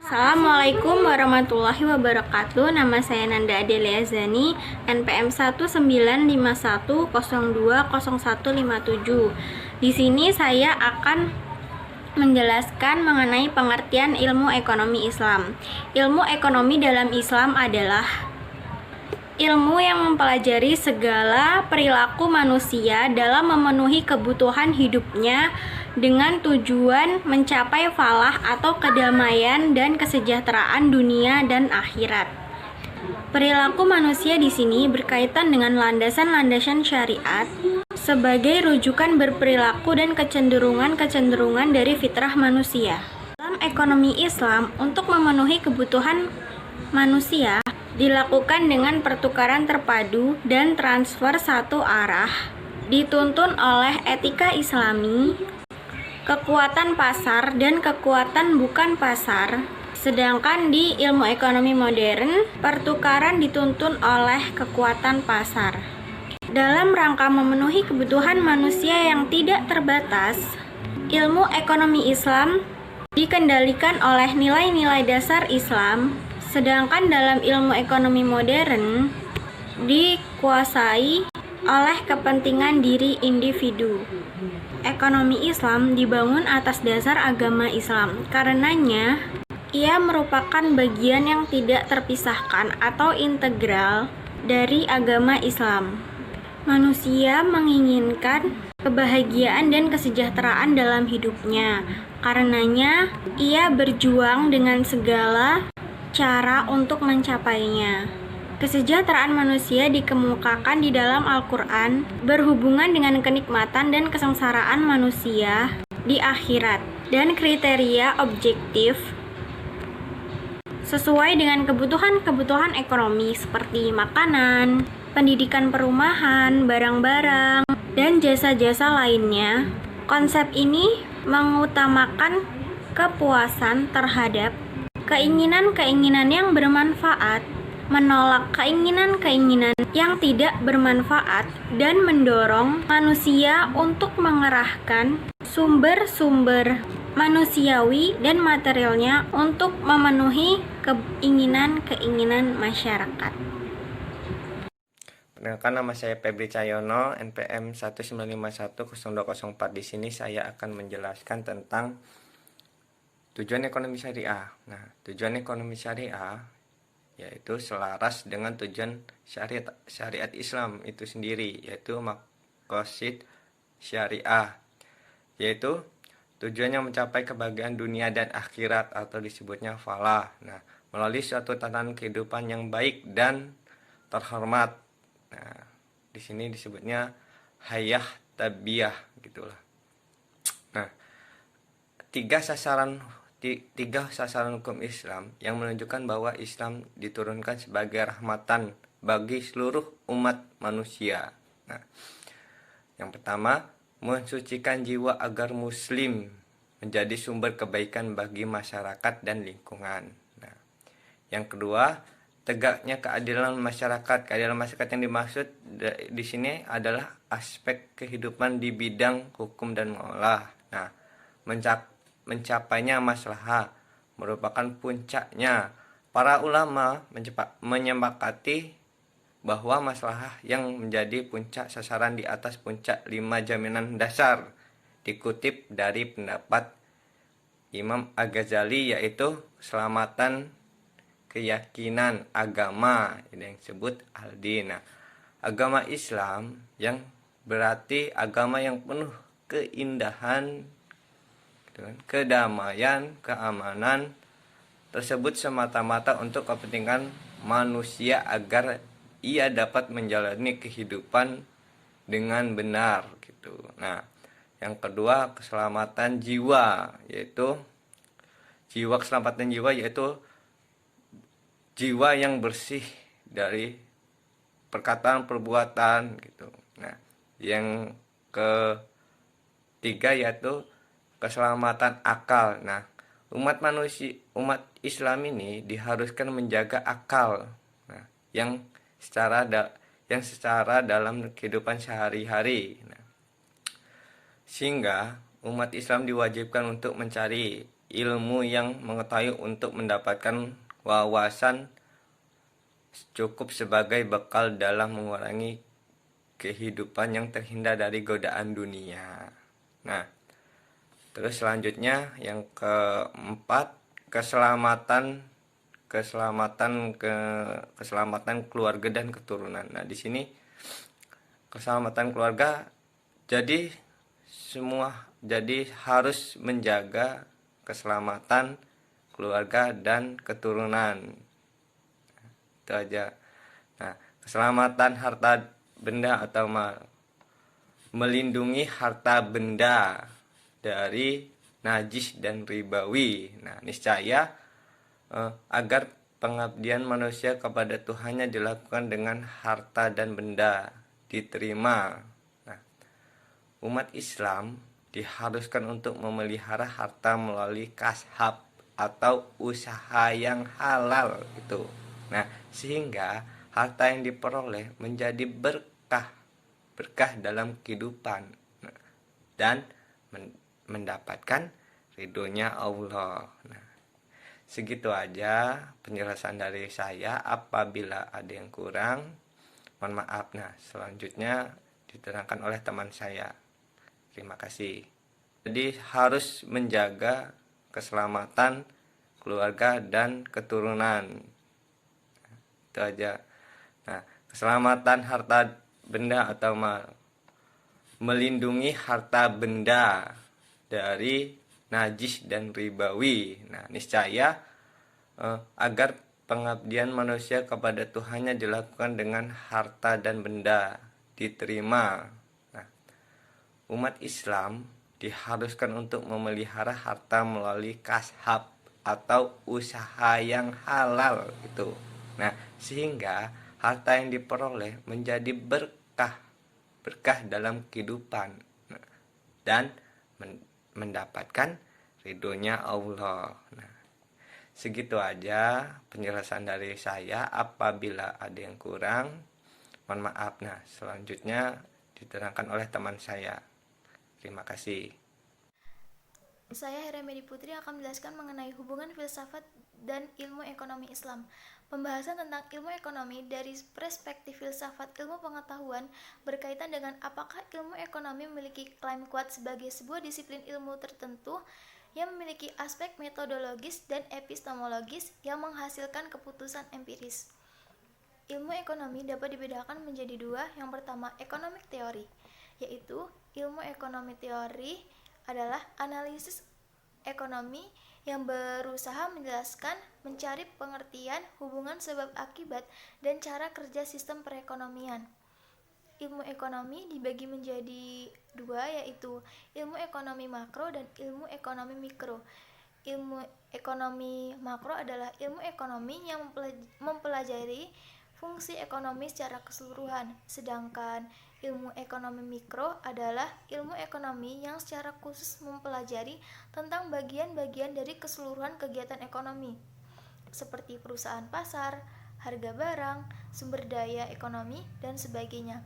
Assalamualaikum warahmatullahi wabarakatuh. Nama saya Nanda Adelia Zani, NPM 191020157. Di sini saya akan menjelaskan mengenai pengertian ilmu ekonomi Islam. Ilmu ekonomi dalam Islam adalah ilmu yang mempelajari segala perilaku manusia dalam memenuhi kebutuhan hidupnya dengan tujuan mencapai falah atau kedamaian dan kesejahteraan dunia dan akhirat. Perilaku manusia di sini berkaitan dengan landasan-landasan syariat sebagai rujukan berperilaku dan kecenderungan-kecenderungan dari fitrah manusia. Dalam ekonomi Islam, untuk memenuhi kebutuhan manusia dilakukan dengan pertukaran terpadu dan transfer satu arah, dituntun oleh etika Islami, kekuatan pasar dan kekuatan bukan pasar. Sedangkan di ilmu ekonomi modern, pertukaran dituntun oleh kekuatan pasar. Dalam rangka memenuhi kebutuhan manusia yang tidak terbatas, ilmu ekonomi Islam dikendalikan oleh nilai-nilai dasar Islam. Sedangkan dalam ilmu ekonomi modern dikuasai oleh kepentingan diri individu. Ekonomi Islam dibangun atas dasar agama Islam. Karenanya, ia merupakan bagian yang tidak terpisahkan atau integral dari agama Islam. Manusia menginginkan kebahagiaan dan kesejahteraan dalam hidupnya. Karenanya, ia berjuang dengan segala cara untuk mencapainya. Kesejahteraan manusia dikemukakan di dalam Al-Quran berhubungan dengan kenikmatan dan kesengsaraan manusia di akhirat dan kriteria objektif sesuai dengan kebutuhan-kebutuhan ekonomi seperti makanan, pendidikan perumahan, barang-barang, dan jasa-jasa lainnya. Konsep ini mengutamakan kepuasan terhadap keinginan-keinginan yang bermanfaat, menolak keinginan-keinginan yang tidak bermanfaat, dan mendorong manusia untuk mengerahkan sumber-sumber manusiawi dan materialnya untuk memenuhi keinginan-keinginan masyarakat. Perkenalkan, nama saya Febri Cahyono, NPM 1951024. Di sini saya akan menjelaskan tentang tujuan ekonomi syariah. Nah, tujuan ekonomi syariah yaitu selaras dengan tujuan syariat Islam itu sendiri, yaitu maqasid syariah, yaitu tujuannya mencapai kebahagiaan dunia dan akhirat atau disebutnya falah. Nah, melalui suatu tatanan kehidupan yang baik dan terhormat. Nah, di sini disebutnya hayah tabiyah gitulah. Nah, tiga sasaran hukum Islam yang menunjukkan bahwa Islam diturunkan sebagai rahmatan bagi seluruh umat manusia. Nah, yang pertama, mensucikan jiwa agar muslim menjadi sumber kebaikan bagi masyarakat dan lingkungan. Nah, yang kedua, tegaknya keadilan masyarakat. Keadilan masyarakat yang dimaksud di sini adalah aspek kehidupan di bidang hukum dan muamalah. Nah, mencapainya maslahah merupakan puncaknya. Para ulama menyepakati bahwa maslahah yang menjadi puncak sasaran di atas puncak 5 jaminan dasar. Dikutip dari pendapat Imam Al-Ghazali, yaitu keselamatan keyakinan agama, ini yang disebut al-din. Agama Islam yang berarti agama yang penuh keindahan, kedamaian, keamanan, tersebut semata-mata untuk kepentingan manusia agar ia dapat menjalani kehidupan dengan benar gitu. Nah, yang kedua, keselamatan jiwa, yaitu keselamatan jiwa yaitu jiwa yang bersih dari perkataan perbuatan gitu. Nah, yang ketiga yaitu keselamatan akal. Nah, umat Islam ini diharuskan menjaga akal, nah, yang secara dalam kehidupan sehari-hari. Nah, sehingga umat Islam diwajibkan untuk mencari ilmu yang mengetahui untuk mendapatkan wawasan cukup sebagai bekal dalam mengurangi kehidupan yang terhindar dari godaan dunia. Nah, terus selanjutnya yang keempat, keselamatan keluarga dan keturunan. Nah, di sini keselamatan keluarga jadi harus menjaga keselamatan keluarga dan keturunan. Itu aja. Nah, keselamatan harta benda atau melindungi harta benda dari najis dan ribawi. Nah, niscaya agar pengabdian manusia kepada Tuhannya dilakukan dengan harta dan benda diterima. Nah, umat Islam diharuskan untuk memelihara harta melalui kashab atau usaha yang halal itu. Nah, sehingga harta yang diperoleh menjadi berkah dalam kehidupan dan mendapatkan ridhonya Allah. Nah, segitu aja penjelasan dari saya. Apabila ada yang kurang, mohon maaf. Nah, selanjutnya diterangkan oleh teman saya. Terima kasih. Jadi harus menjaga keselamatan keluarga dan keturunan. Itu aja. Nah, keselamatan harta benda atau melindungi harta benda dari najis dan ribawi. Nah, niscaya agar pengabdian manusia kepada Tuhannya dilakukan dengan harta dan benda diterima. Nah, umat Islam diharuskan untuk memelihara harta melalui kashab atau usaha yang halal itu. Nah, sehingga harta yang diperoleh menjadi berkah dalam kehidupan dan mendapatkan ridhonya Allah. Nah, segitu aja penjelasan dari saya. Apabila ada yang kurang, mohon maaf. Nah, selanjutnya diterangkan oleh teman saya. Terima kasih. Saya Heremedi Putri akan menjelaskan mengenai hubungan filsafat dan ilmu ekonomi Islam. Pembahasan tentang ilmu ekonomi dari perspektif filsafat ilmu pengetahuan berkaitan dengan apakah ilmu ekonomi memiliki klaim kuat sebagai sebuah disiplin ilmu tertentu yang memiliki aspek metodologis dan epistemologis yang menghasilkan keputusan empiris. Ilmu ekonomi dapat dibedakan menjadi dua. Yang pertama, economic theory, yaitu ilmu ekonomi teori adalah analisis ekonomi yang berusaha menjelaskan, mencari pengertian hubungan sebab akibat dan cara kerja sistem perekonomian. Ilmu ekonomi dibagi menjadi dua, yaitu ilmu ekonomi makro dan ilmu ekonomi mikro. Ilmu ekonomi makro adalah ilmu ekonomi yang mempelajari fungsi ekonomi secara keseluruhan, sedangkan ilmu ekonomi mikro adalah ilmu ekonomi yang secara khusus mempelajari tentang bagian-bagian dari keseluruhan kegiatan ekonomi, seperti perusahaan pasar, harga barang, sumber daya ekonomi, dan sebagainya.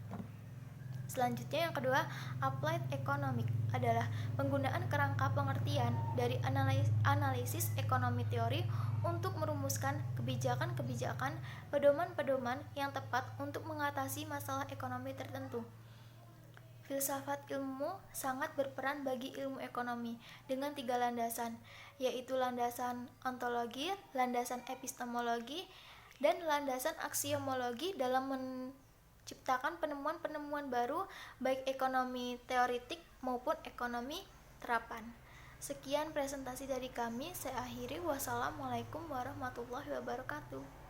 Selanjutnya yang kedua, applied economic adalah penggunaan kerangka pengertian dari analisis ekonomi teori untuk merumuskan kebijakan-kebijakan, pedoman-pedoman yang tepat untuk mengatasi masalah ekonomi tertentu. Filsafat ilmu sangat berperan bagi ilmu ekonomi dengan 3 landasan, yaitu landasan ontologi, landasan epistemologi, dan landasan aksiomologi dalam menciptakan penemuan-penemuan baru baik ekonomi teoritik maupun ekonomi terapan. Sekian presentasi dari kami, saya akhiri. Wassalamualaikum warahmatullahi wabarakatuh.